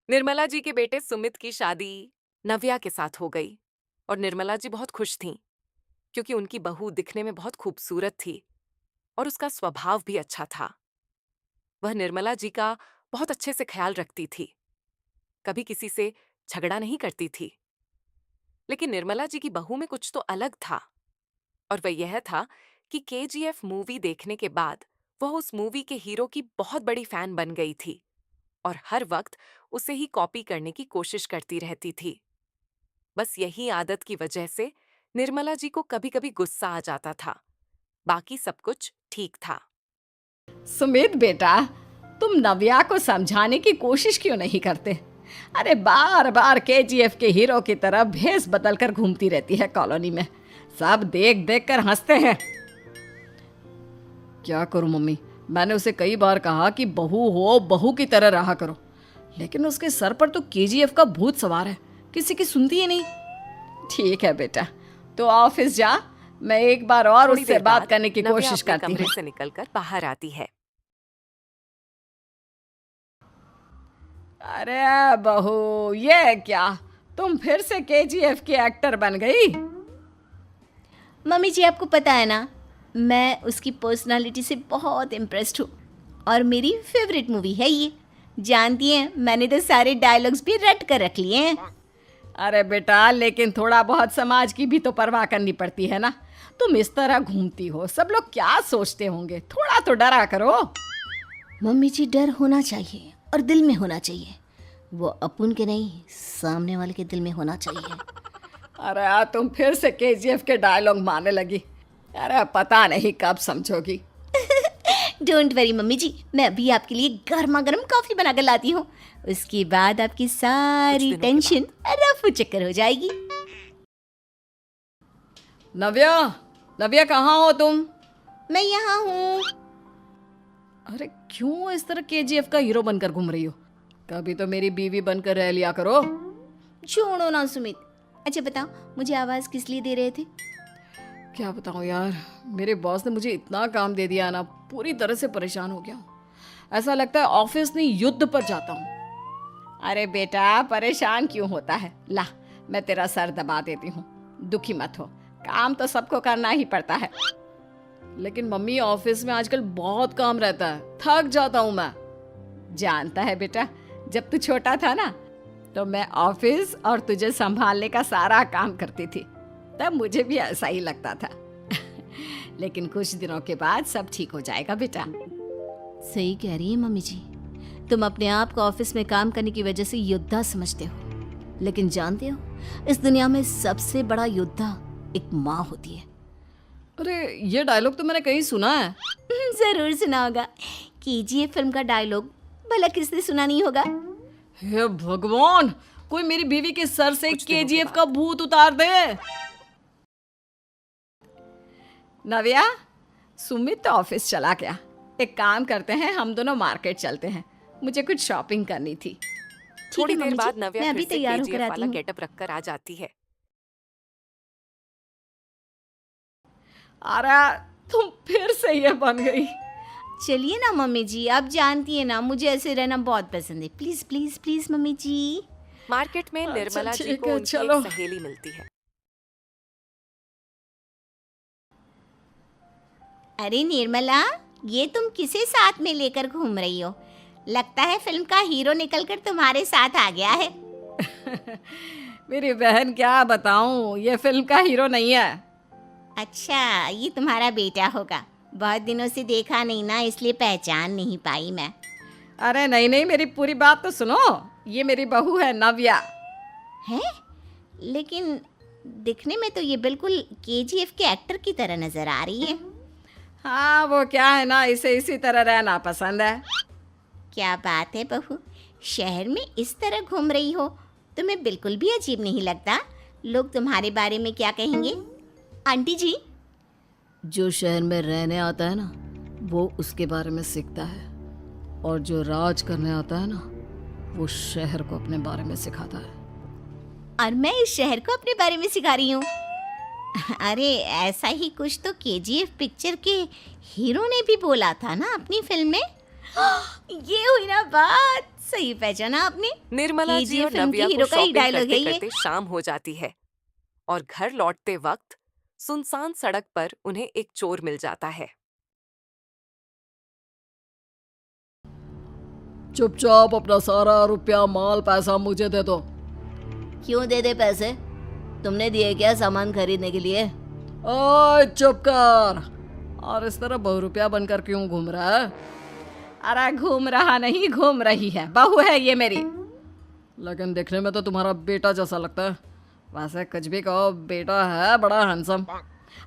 निर्मला जी के बेटे सुमित की शादी नव्या के साथ हो गई और निर्मला जी बहुत खुश थीं क्योंकि उनकी बहू दिखने में बहुत खूबसूरत थी और उसका स्वभाव भी अच्छा था। वह निर्मला जी का बहुत अच्छे से ख्याल रखती थी, कभी किसी से झगड़ा नहीं करती थी। लेकिन निर्मला जी की बहू में कुछ तो अलग था और वह यह था कि केजीएफ मूवी देखने के बाद वह उस मूवी के हीरो की बहुत बड़ी फैन बन गई थी और हर वक्त उसे ही कॉपी करने की कोशिश करती रहती थी। बस यही आदत की वजह से निर्मला जी को कभी-कभी गुस्सा आ जाता था। बाकी सब कुछ ठीक था। सुमित बेटा, तुम नव्या को समझाने की कोशिश क्यों नहीं करते? अरे बार बार केजीएफ के हीरो की तरह भेस बदल कर घूमती रहती है कॉलोनी में। सब देख देख कर हंसते हैं। क्या करूं मम्मी, मैंने उसे कई बार कहा कि बहू हो, बहू की तरह रहा करो, लेकिन उसके सर पर तो केजीएफ का भूत सवार है, किसी की सुनती ही नहीं। ठीक है बेटा, तो ऑफिस जा, मैं एक बार और थोड़ी उससे देर बात बाद करने की नव्या कोशिश अपने करती कमरे हूँ। से निकलकर बाहर आती है। अरे बहू, ये क्या, तुम फिर से केजीएफ की एक्टर बन गई? मम्मी जी आपको पता है ना, मैं उसकी पर्सनालिटी से बहुत इम्प्रेस्ड हूँ और मेरी फेवरेट मूवी है ये। जानती हैं, मैंने तो सारे डायलॉग्स भी रट कर रख लिए हैं। अरे बेटा, लेकिन थोड़ा बहुत समाज की भी तो परवाह करनी पड़ती है ना। तुम इस तरह घूमती हो, सब लोग क्या सोचते होंगे, थोड़ा तो डरा करो। मम्मी जी, डर होना चाहिए और दिल में होना चाहिए। वो अपुन के नहीं, सामने वाले के दिल में होना चाहिए। अरे यार, तुम फिर से केजीएफ के डायलॉग मारने लगी। अरे पता नहीं कब समझोगी। डोंट वरी मम्मी जी, मैं अभी आपके लिए गर्मा गर्म कॉफी बना कर लाती हूँ। उसके बाद आपकी सारी दिनों के टेंशन रफू चक्कर हो जाएगी। नव्या, नव्या कहाँ हो तुम? मैं यहाँ हूँ। अरे क्यों इस तरह केजीएफ का हीरो बनकर घूम रही हो? कभी तो मेरी बीवी बनकर रह लिया करो। छोड़ो ना सुमित। अच्छा बताओ, मुझे आवाज़ किस लिए दे रहे थे? क्या बताऊँ यार, मेरे बॉस ने मुझे इतना काम दे दिया ना, पूरी तरह से परेशान हो गया हूँ। ऐसा लगता है ऑफिस नहीं युद्ध पर जाता हूँ। अरे बेटा, परेशान क्यों होता है? ला, मैं तेरा सर दबा देती हूँ, दुखी मत हो। काम तो सबको करना ही पड़ता है। लेकिन मम्मी, ऑफिस में आजकल बहुत काम रहता है, थक जाता हूँ मैं। जानता है बेटा, जब तू छोटा था ना, तो मैं ऑफिस और तुझे संभालने का सारा काम करती थी, तब मुझे भी ऐसा ही लगता था। लेकिन कुछ दिनों के बाद सब ठीक हो जाएगा बेटा। सही कह रही है मम्मी जी। तुम अपने आप को ऑफिस में काम करने की वजह से योद्धा समझते हो, लेकिन जानते हो, इस दुनिया में सबसे बड़ा योद्धा एक माँ होती है। अरे ये डायलॉग तो मैंने कहीं सुना है। जरूर सुना होगा। केजीएफ फिल्म का डायलॉग भला किसने सुना नहीं होगा? हे भगवान, कोई मेरी बीवी के सर से कुछ दिनों के केजीएफ बाद। का भूत उतार दे। नव्या, सुमित तो ऑफिस चला गया। एक काम करते हैं, हम दोनों मार्केट चलते हैं, मुझे कुछ शॉपिंग करनी थी। थोड़ी ठीक है देर मम्मी बाद जी, नव्या मैं फिर अभी से तैयार होकर केजीएफ आती वाला हूँ। गेटअप रखकर आ जाती है। अरे तुम फिर से ये बन गई। चलिए ना मम्मी जी, आप जानती है ना, मुझे ऐसे रहना बहुत पसंद है। Please please please mummy ji. Market में अच्छा, निर्मला जी ठीक को है, उनकी चलो। एक सहेली मिलती है। अरे निर्मला, ये तुम किसे साथ में लेकर घूम रही हो? लगता है फिल्म का हीरो निकलकर तुम्हारे साथ आ गया है। मेरी बहन, क्या बताऊं, ये फिल्म का हीरो नहीं है। अच्छा, ये तुम्हारा बेटा होगा। बहुत दिनों से देखा नहीं ना, इसलिए पहचान नहीं पाई मैं। अरे नहीं नहीं, मेरी पूरी बात तो सुनो। ये मेरी बहू है नव्या। है? लेकिन दिखने में तो ये बिल्कुल केजीएफ के एक्टर की तरह नजर आ रही है। हाँ, वो क्या है ना, इसे इसी तरह रहना पसंद है। क्या बात है बहू, शहर में इस तरह घूम रही हो, तुम्हें बिल्कुल भी अजीब नहीं लगता? लोग तुम्हारे बारे में क्या कहेंगे? आंटी जी, जो शहर में रहने आता है ना, वो उसके बारे में सीखता है, और जो राज करने आता है ना, वो शहर को अपने बारे में सिखाता है। और मैं इस शहर को अपने बारे में सिखा रही हूँ। अरे ऐसा ही कुछ तो केजीएफ पिक्चर के हीरो ने भी बोला था ना अपनी फिल्म में। ये हुई ना बात, सही पहचाना आपने। निर्मला जी KGF और फिल्म के नव्या को हीरो का ही शॉपिंग डायलॉग करते है ये। करते शाम हो जाती है और घर लौटते वक्त सुनसान सड़क पर उन्हें एक चोर मिल जाता है। चुपचाप अपना सारा रुपया माल पैसा मुझे दे दो। क्यों दे दे पैसे? तुमने दिए क्या सामान खरीदने के लिए? ओए चुप कर। और इस तरह बहुरुपया बनकर क्यों घूम रहा है? अरे घूम रहा नहीं, घूम रही है, बहू है ये मेरी। लेकिन देखने में तो तुम्हारा बेटा जैसा लगता है। वैसे कुछ भी कहो, बेटा है बड़ा हैंडसम।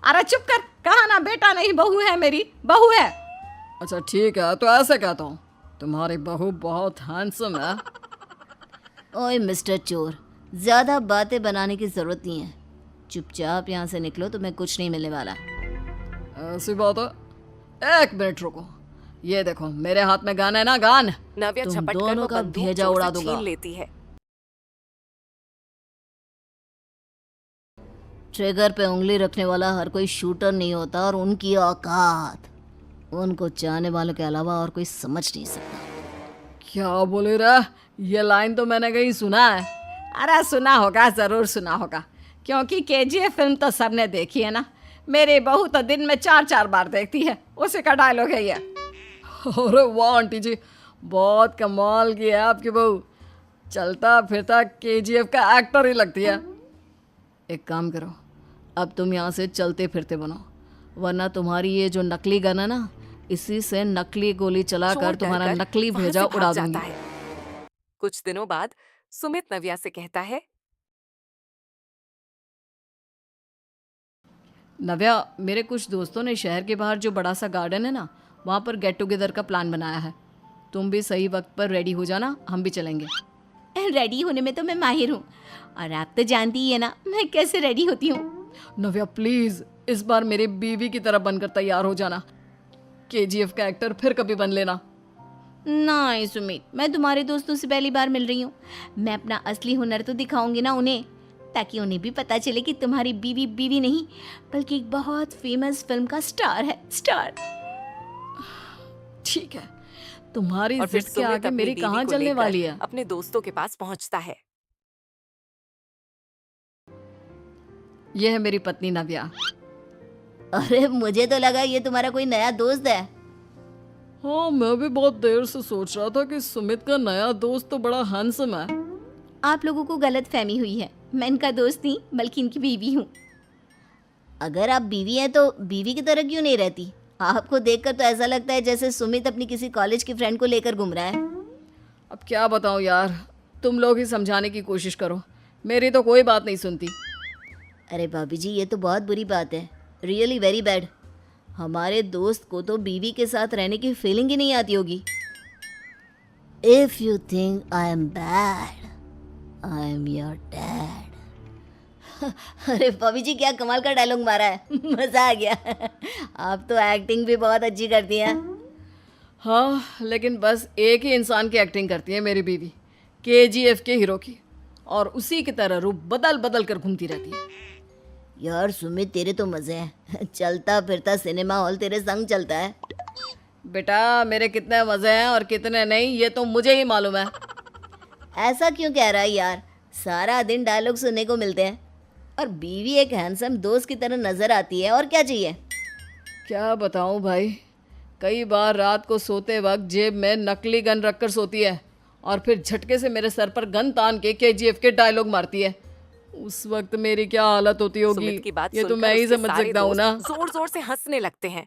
अरे चुप कर, कहा ना बेटा नहीं, बहू है मेरी, बहू है। अच्छा ठीक है, तो ऐसे कहता हूँ, तुम्हारी बहू बहुत हैंडसम है। ओए मिस्टर चोर, ज्यादा बातें बनाने की जरूरत नहीं है। चुपचाप यहाँ से निकलो, तुम्हें कुछ नहीं मिलने वाला। ऐसी बात है। एक मिनट रुको, ये देखो मेरे हाथ में गन है ना, गन। नव्या तुम झपट कर दोनों वो का बंदूक भेजा जोर उड़ा से दूंगा। छीन लेती है। ट्रिगर पे उंगली रखने वाला हर कोई शूटर नहीं होता, और उनकी औकात उनको चाहने वालों के अलावा और कोई समझ नहीं सकता। क्या बोले रे? ये लाइन तो मैंने कहीं सुना है। अरे सुना होगा, जरूर सुना होगा, क्योंकि KGF फिल्म तो सबने देखी है ना। मेरी बहू तो दिन में 4-4 बार देखती है, उसी का डायलॉग है ये। अरे वाह आंटी जी, बहुत कमाल की है आपकी बहू। चलता फिरता KGF का एक्टर ही लगती है। एक काम करो, अब तुम यहाँ से चलते फिरते बनो, वरना तुम्हारी ये जो नकली गन है ना, इसी से नकली गोली चलाकर चोर तुम्हारा डरकर नकली वहां भेजा से भाग उड़ा जाता दूंगी। है। कुछ दिनों बाद सुमित नव्या से कहता है, नव्या, मेरे कुछ दोस्तों ने शहर के बाहर जो बड़ा सा गार्डन है ना, वहाँ पर गेट टुगेदर का प्लान बनाया है। तुम भी सही वक्त पर रेडी हो जाना, हम भी चलेंगे। रेडी होने में तो मैं माहिर हूँ, और आप तो जानती ही है ना मैं कैसे रेडी होती हूँ। नव्या प्लीज, इस बार मेरी बीवी की तरह बनकर तैयार हो जाना। KGF का एक्टर फिर कभी बन लेना। नहीं सुमित, मैं तुम्हारे दोस्तों से पहली बार मिल रही हूँ। मैं अपना असली हुनर तो दिखाऊंगी ना उन्हें, ताकि उन्हें भी पता चले कि तुम्हारी बीवी बीवी नहीं, बल्कि एक बहुत फेमस फिल्म का स्टार है, स्टार। ठीक है, तुम्हारी और फिर जिद के सुमित आगे अपनी मेरी बीवी कहाँ को चलने लेकर वाली है। अपने दोस्तों के पास पहुंचता है। यह है मेरी पत्नी नव्या। अरे मुझे तो लगा ये तुम्हारा कोई नया दोस्त है। हाँ, मैं भी बहुत देर से सोच रहा था कि सुमित का नया दोस्त तो बड़ा हैंडसम है। आप लोगों को गलत फहमी हुई है, मैं इनका दोस्त नहीं बल्कि इनकी बीवी हूँ। अगर आप बीवी हैं तो बीवी की तरह क्यों नहीं रहती? आपको देखकर तो ऐसा लगता है जैसे सुमित अपनी किसी कॉलेज की फ्रेंड को लेकर घूम रहा है। अब क्या बताऊँ यार, तुम लोग ही समझाने की कोशिश करो, मेरी तो कोई बात नहीं सुनती। अरे भाभी जी, ये तो बहुत बुरी बात है, रियली वेरी बैड। हमारे दोस्त को तो बीवी के साथ रहने की फीलिंग ही नहीं आती होगी। If you think I am bad, I am your dad. अरे भाभी जी, क्या कमाल का डायलॉग मारा है, मजा आ गया। आप तो एक्टिंग भी बहुत अच्छी करती हैं। हाँ, लेकिन बस एक ही इंसान की एक्टिंग करती है मेरी बीवी, KGF के हीरो की, और उसी की तरह रूप बदल बदल कर घूमती रहती है। यार सुमित, तेरे तो मजे हैं, चलता फिरता सिनेमा हॉल तेरे संग चलता है। बेटा, मेरे कितने मज़े हैं और कितने नहीं, ये तो मुझे ही मालूम है। ऐसा क्यों कह रहा है यार? सारा दिन डायलॉग सुनने को मिलते हैं, और बीवी एक हैंडसम दोस्त की तरह नजर आती है, और क्या चाहिए? क्या बताऊँ भाई, कई बार रात को सोते वक्त जेब में नकली गन रखकर सोती है, और फिर झटके से मेरे सर पर गन तान के KGF के डायलॉग मारती है। उस वक्त मेरी क्या हालत होती होगी, सुमित की बात ये तो सुनकर मैं ही उसके समझ सारे सकता हूँ ना। दोस्त जोर जोर से हंसने लगते हैं